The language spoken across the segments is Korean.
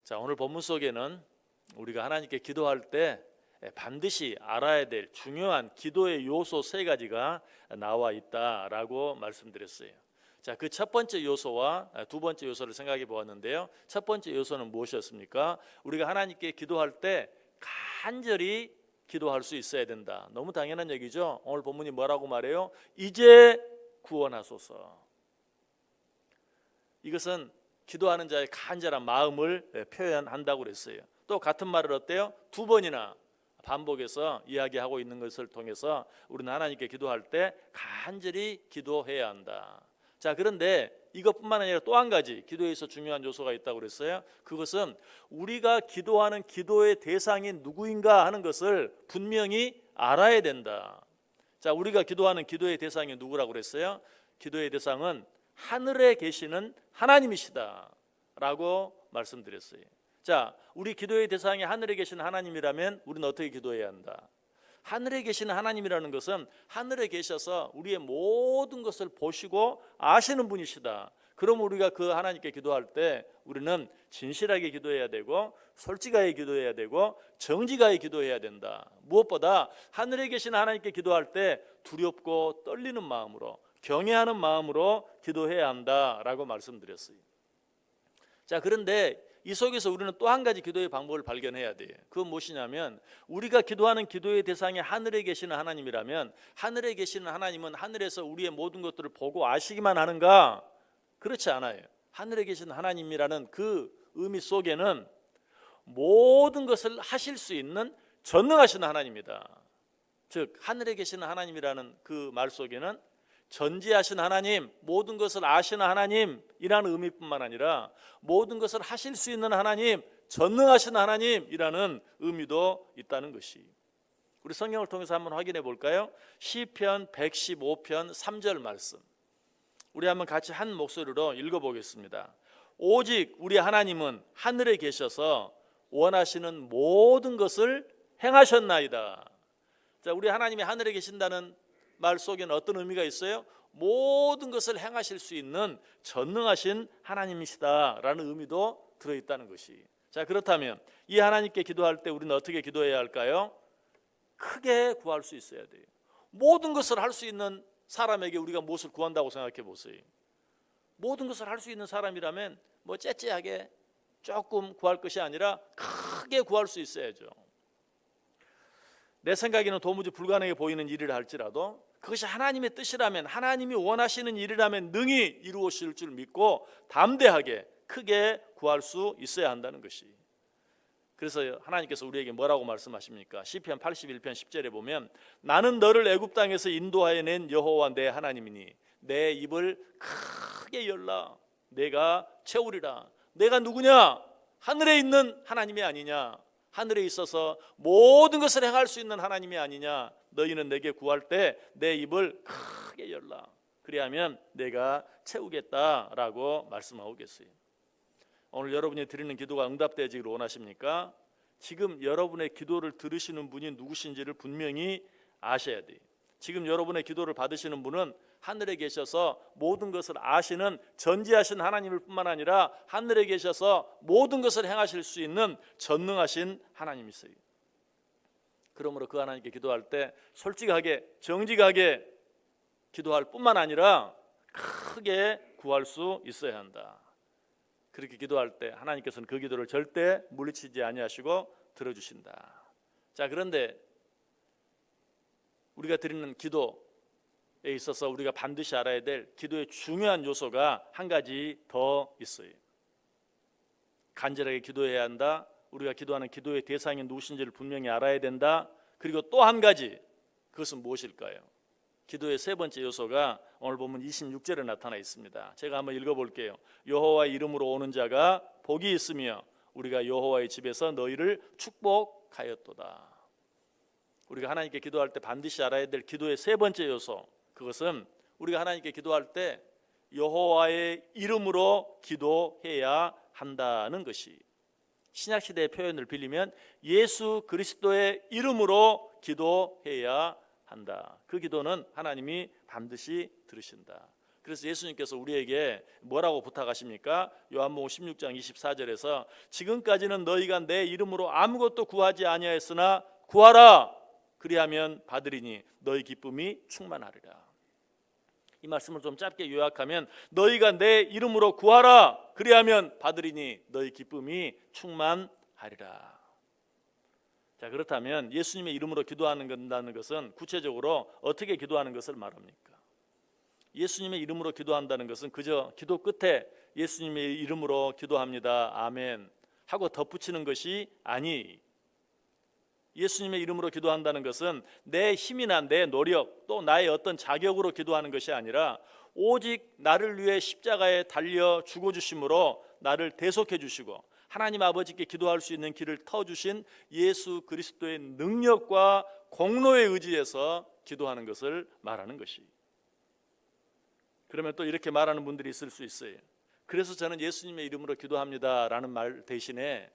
자, 오늘 본문 속에는 우리가 하나님께 기도할 때 반드시 알아야 될 중요한 기도의 요소 세 가지가 나와 있다라고 말씀드렸어요. 자, 그 첫 번째 요소와 두 번째 요소를 생각해 보았는데요. 첫 번째 요소는 무엇이었습니까? 우리가 하나님께 기도할 때 간절히 기도할 수 있어야 된다. 너무 당연한 얘기죠. 오늘 본문이 뭐라고 말해요? 이제 구원하소서. 이것은 기도하는 자의 간절한 마음을 표현한다고 그랬어요. 또 같은 말을 어때요? 두 번이나 반복해서 이야기하고 있는 것을 통해서 우리는 하나님께 기도할 때 간절히 기도해야 한다. 자, 그런데 이것뿐만 아니라 또 한 가지 기도에 있어 중요한 요소가 있다고 그랬어요. 그것은 우리가 기도하는 기도의 대상이 누구인가 하는 것을 분명히 알아야 된다. 자, 우리가 기도하는 기도의 대상이 누구라고 그랬어요? 기도의 대상은 하늘에 계시는 하나님이시다 라고 말씀드렸어요. 자, 우리 기도의 대상이 하늘에 계신 하나님이라면 우리는 어떻게 기도해야 한다? 하늘에 계시는 하나님이라는 것은 하늘에 계셔서 우리의 모든 것을 보시고 아시는 분이시다. 그럼 우리가 그 하나님께 기도할 때 우리는 진실하게 기도해야 되고 솔직하게 기도해야 되고 정직하게 기도해야 된다. 무엇보다 하늘에 계신 하나님께 기도할 때 두렵고 떨리는 마음으로 경외하는 마음으로 기도해야 한다라고 말씀드렸어요. 자, 그런데 이 속에서 우리는 또 한 가지 기도의 방법을 발견해야 돼요. 그건 무엇이냐면 우리가 기도하는 기도의 대상이 하늘에 계시는 하나님이라면 하늘에 계시는 하나님은 하늘에서 우리의 모든 것들을 보고 아시기만 하는가? 그렇지 않아요. 하늘에 계신 하나님이라는 그 의미 속에는 모든 것을 하실 수 있는 전능하신 하나님이다. 즉 하늘에 계시는 하나님이라는 그 말 속에는 전지하신 하나님, 모든 것을 아시는 하나님이라는 의미뿐만 아니라 모든 것을 하실 수 있는 하나님, 전능하신 하나님이라는 의미도 있다는 것이. 우리 성경을 통해서 한번 확인해 볼까요? 시편 115편 3절 말씀. 우리 한번 같이 한 목소리로 읽어보겠습니다. 오직 우리 하나님은 하늘에 계셔서 원하시는 모든 것을 행하셨나이다. 자, 우리 하나님이 하늘에 계신다는 말 속에는 어떤 의미가 있어요? 모든 것을 행하실 수 있는 전능하신 하나님이시다라는 의미도 들어있다는 것이. 자, 그렇다면 이 하나님께 기도할 때 우리는 어떻게 기도해야 할까요? 크게 구할 수 있어야 돼요. 모든 것을 할 수 있는 사람에게 우리가 무엇을 구한다고 생각해 보세요. 모든 것을 할 수 있는 사람이라면 뭐 째째하게 조금 구할 것이 아니라 크게 구할 수 있어야죠. 내 생각에는 도무지 불가능해 보이는 일이라 할지라도 그것이 하나님의 뜻이라면, 하나님이 원하시는 일이라면 능히 이루어질 줄 믿고 담대하게 크게 구할 수 있어야 한다는 것이. 그래서 하나님께서 우리에게 뭐라고 말씀하십니까? 시편 81편 10절에 보면 나는 너를 애굽 땅에서 인도하여 낸 여호와 내 하나님이니 내 입을 크게 열라 내가 채우리라. 내가 누구냐? 하늘에 있는 하나님이 아니냐? 하늘에 있어서 모든 것을 행할 수 있는 하나님이 아니냐? 너희는 내게 구할 때 내 입을 크게 열라. 그리하면 내가 채우겠다라고 말씀하고 계세요. 오늘 여러분이 드리는 기도가 응답되기를 원하십니까? 지금 여러분의 기도를 들으시는 분이 누구신지를 분명히 아셔야 돼요. 지금 여러분의 기도를 받으시는 분은 하늘에 계셔서 모든 것을 아시는 전지하신 하나님일 뿐만 아니라 하늘에 계셔서 모든 것을 행하실 수 있는 전능하신 하나님이세요. 그러므로 그 하나님께 기도할 때 솔직하게 정직하게 기도할 뿐만 아니라 크게 구할 수 있어야 한다. 그렇게 기도할 때 하나님께서는 그 기도를 절대 물리치지 아니하시고 들어주신다. 자, 그런데 우리가 드리는 기도에 있어서 우리가 반드시 알아야 될 기도의 중요한 요소가 한 가지 더 있어요. 간절하게 기도해야 한다. 우리가 기도하는 기도의 대상이 누구신지를 분명히 알아야 된다. 그리고 또 한 가지, 그것은 무엇일까요? 기도의 세 번째 요소가 오늘 보면 26절에 나타나 있습니다. 제가 한번 읽어볼게요. 여호와의 이름으로 오는 자가 복이 있으며 우리가 여호와의 집에서 너희를 축복하였도다. 우리가 하나님께 기도할 때 반드시 알아야 될 기도의 세 번째 요소, 그것은 우리가 하나님께 기도할 때 여호와의 이름으로 기도해야 한다는 것이. 신약시대의 표현을 빌리면 예수 그리스도의 이름으로 기도해야 한다. 그 기도는 하나님이 반드시 들으신다. 그래서 예수님께서 우리에게 뭐라고 부탁하십니까? 요한복음 16장 24절에서 지금까지는 너희가 내 이름으로 아무것도 구하지 아니하였으나 구하라 그리하면 받으리니 너희 기쁨이 충만하리라. 이 말씀을 좀 짧게 요약하면 너희가 내 이름으로 구하라 그리하면 받으리니 너희 기쁨이 충만하리라. 자, 그렇다면 예수님의 이름으로 기도한다는 것은 구체적으로 어떻게 기도하는 것을 말합니까? 예수님의 이름으로 기도한다는 것은 그저 기도 끝에 예수님의 이름으로 기도합니다 아멘 하고 덧붙이는 것이 아니, 예수님의 이름으로 기도한다는 것은 내 힘이나 내 노력 또 나의 어떤 자격으로 기도하는 것이 아니라 오직 나를 위해 십자가에 달려 죽어주심으로 나를 대속해 주시고 하나님 아버지께 기도할 수 있는 길을 터주신 예수 그리스도의 능력과 공로에 의지해서 기도하는 것을 말하는 것이. 그러면 또 이렇게 말하는 분들이 있을 수 있어요. 그래서 저는 예수님의 이름으로 기도합니다 라는 말 대신에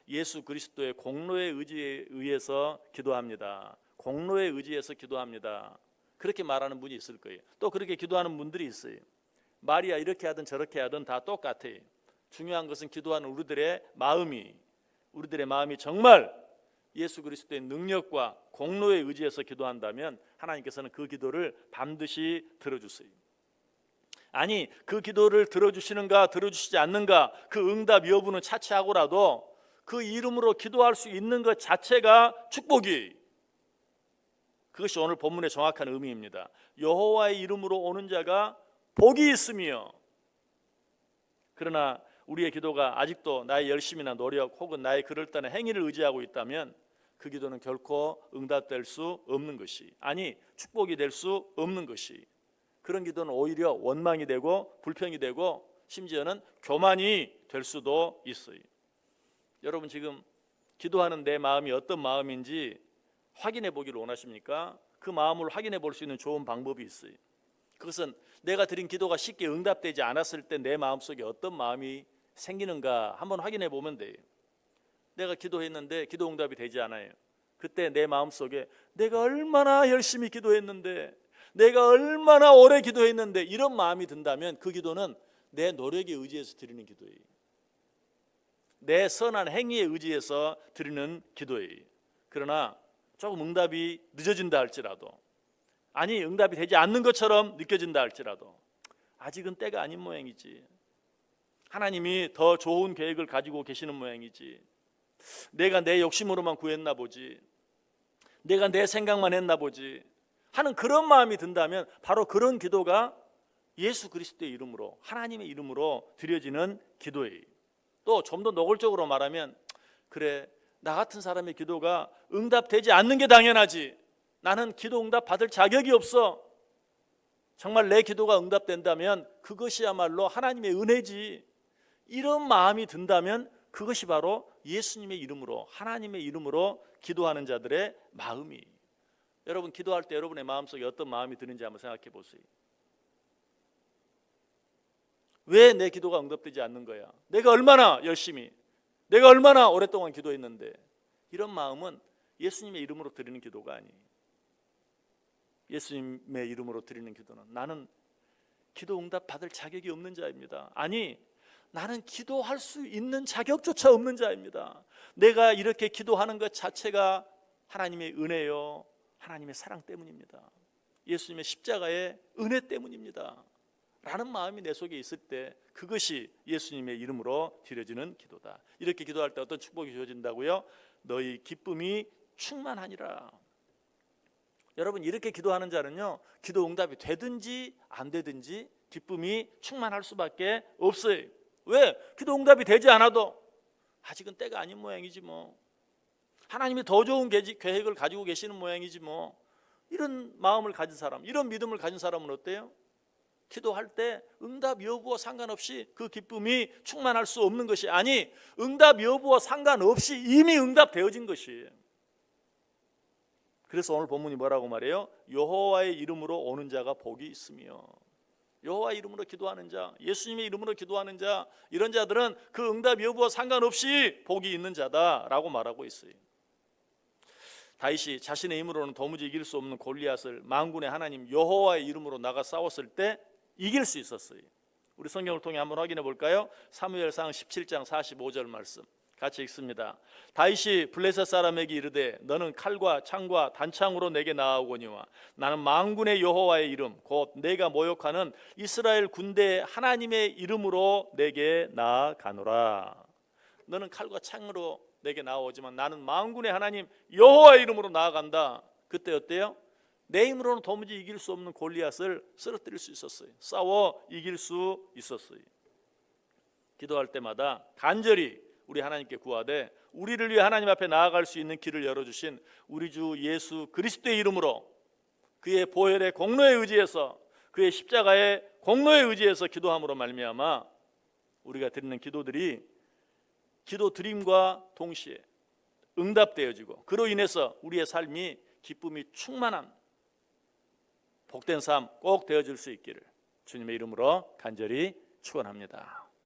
예수 그리스도의 공로에 의해서 기도합니다, 공로에 의지해서 기도합니다, 그렇게 말하는 분이 있을 거예요. 또 그렇게 기도하는 분들이 있어요. 말이야 이렇게 하든 저렇게 하든 다 똑같아요. 중요한 것은 기도하는 우리들의 마음이 정말 예수 그리스도의 능력과 공로에 의지해서 기도한다면 하나님께서는 그 기도를 반드시 들어주세요. 아니 그 기도를 들어주시는가 들어주시지 않는가 그 응답 여부는 차치하고라도 그 이름으로 기도할 수 있는 것 자체가 축복이, 그것이 오늘 본문의 정확한 의미입니다. 여호와의 이름으로 오는 자가 복이 있으며, 그러나 우리의 기도가 아직도 나의 열심이나 노력 혹은 나의 그럴듯한 행위를 의지하고 있다면 그 기도는 결코 응답될 수 없는 것이, 아니 축복이 될 수 없는 것이, 그런 기도는 오히려 원망이 되고 불평이 되고 심지어는 교만이 될 수도 있어요. 여러분 지금 기도하는 내 마음이 어떤 마음인지 확인해 보기를 원하십니까? 그 마음을 확인해 볼 수 있는 좋은 방법이 있어요. 그것은 내가 드린 기도가 쉽게 응답되지 않았을 때 내 마음속에 어떤 마음이 생기는가 한번 확인해 보면 돼요. 내가 기도했는데 기도 응답이 되지 않아요. 그때 내 마음속에 내가 얼마나 열심히 기도했는데, 내가 얼마나 오래 기도했는데, 이런 마음이 든다면 그 기도는 내 노력에 의지해서 드리는 기도예요. 내 선한 행위에 의지해서 드리는 기도예요. 그러나 조금 응답이 늦어진다 할지라도, 아니 응답이 되지 않는 것처럼 느껴진다 할지라도 아직은 때가 아닌 모양이지, 하나님이 더 좋은 계획을 가지고 계시는 모양이지, 내가 내 욕심으로만 구했나 보지, 내가 내 생각만 했나 보지 하는 그런 마음이 든다면 바로 그런 기도가 예수 그리스도의 이름으로, 하나님의 이름으로 드려지는 기도예요. 또 좀 더 노골적으로 말하면, 그래 나 같은 사람의 기도가 응답되지 않는 게 당연하지, 나는 기도 응답 받을 자격이 없어, 정말 내 기도가 응답된다면 그것이야말로 하나님의 은혜지, 이런 마음이 든다면 그것이 바로 예수님의 이름으로, 하나님의 이름으로 기도하는 자들의 마음이. 여러분 기도할 때 여러분의 마음속에 어떤 마음이 드는지 한번 생각해 보세요. 왜 내 기도가 응답되지 않는 거야? 내가 얼마나 열심히, 내가 얼마나 오랫동안 기도했는데. 이런 마음은 예수님의 이름으로 드리는 기도가 아니에요. 예수님의 이름으로 드리는 기도는 나는 기도 응답 받을 자격이 없는 자입니다, 아니 나는 기도할 수 있는 자격조차 없는 자입니다, 내가 이렇게 기도하는 것 자체가 하나님의 은혜요, 하나님의 사랑 때문입니다, 예수님의 십자가의 은혜 때문입니다 라는 마음이 내 속에 있을 때 그것이 예수님의 이름으로 드려지는 기도다. 이렇게 기도할 때 어떤 축복이 주어진다고요? 너희 기쁨이 충만하니라. 여러분 이렇게 기도하는 자는요, 기도 응답이 되든지 안 되든지 기쁨이 충만할 수밖에 없어요. 왜? 기도 응답이 되지 않아도 아직은 때가 아닌 모양이지 뭐, 하나님이 더 좋은 계획을 가지고 계시는 모양이지 뭐, 이런 마음을 가진 사람, 이런 믿음을 가진 사람은 어때요? 기도할 때 응답 여부와 상관없이 그 기쁨이 충만할 수 없는 것이, 아니 응답 여부와 상관없이 이미 응답되어진 것이에요. 그래서 오늘 본문이 뭐라고 말해요? 여호와의 이름으로 오는 자가 복이 있으며, 여호와의 이름으로 기도하는 자, 예수님의 이름으로 기도하는 자, 이런 자들은 그 응답 여부와 상관없이 복이 있는 자다라고 말하고 있어요. 다윗이 자신의 힘으로는 도무지 이길 수 없는 골리앗을 만군의 하나님 여호와의 이름으로 나가 싸웠을 때 이길 수 있었어요. 우리 성경을 통해 한번 확인해 볼까요? 사무엘상 17장 45절 말씀 같이 읽습니다. 다윗이 블레셋 사람에게 이르되 너는 칼과 창과 단창으로 내게 나아오거니와 나는 만군의 여호와의 이름 곧 내가 모욕하는 이스라엘 군대의 하나님의 이름으로 내게 나아가노라. 너는 칼과 창으로 내게 나아오지만 나는 만군의 하나님 여호와의 이름으로 나아간다. 그때 어때요? 내 힘으로는 도무지 이길 수 없는 골리앗을 쓰러뜨릴 수 있었어요. 싸워 이길 수 있었어요. 기도할 때마다 간절히 우리 하나님께 구하되 우리를 위해 하나님 앞에 나아갈 수 있는 길을 열어주신 우리 주 예수 그리스도의 이름으로 그의 보혈의 공로에 의지해서 그의 십자가의 공로에 의지해서 기도함으로 말미암아 우리가 드리는 기도들이 기도 드림과 동시에 응답되어지고 그로 인해서 우리의 삶이 기쁨이 충만한 복된 삶 꼭 되어질 수 있기를 주님의 이름으로 간절히 축원합니다.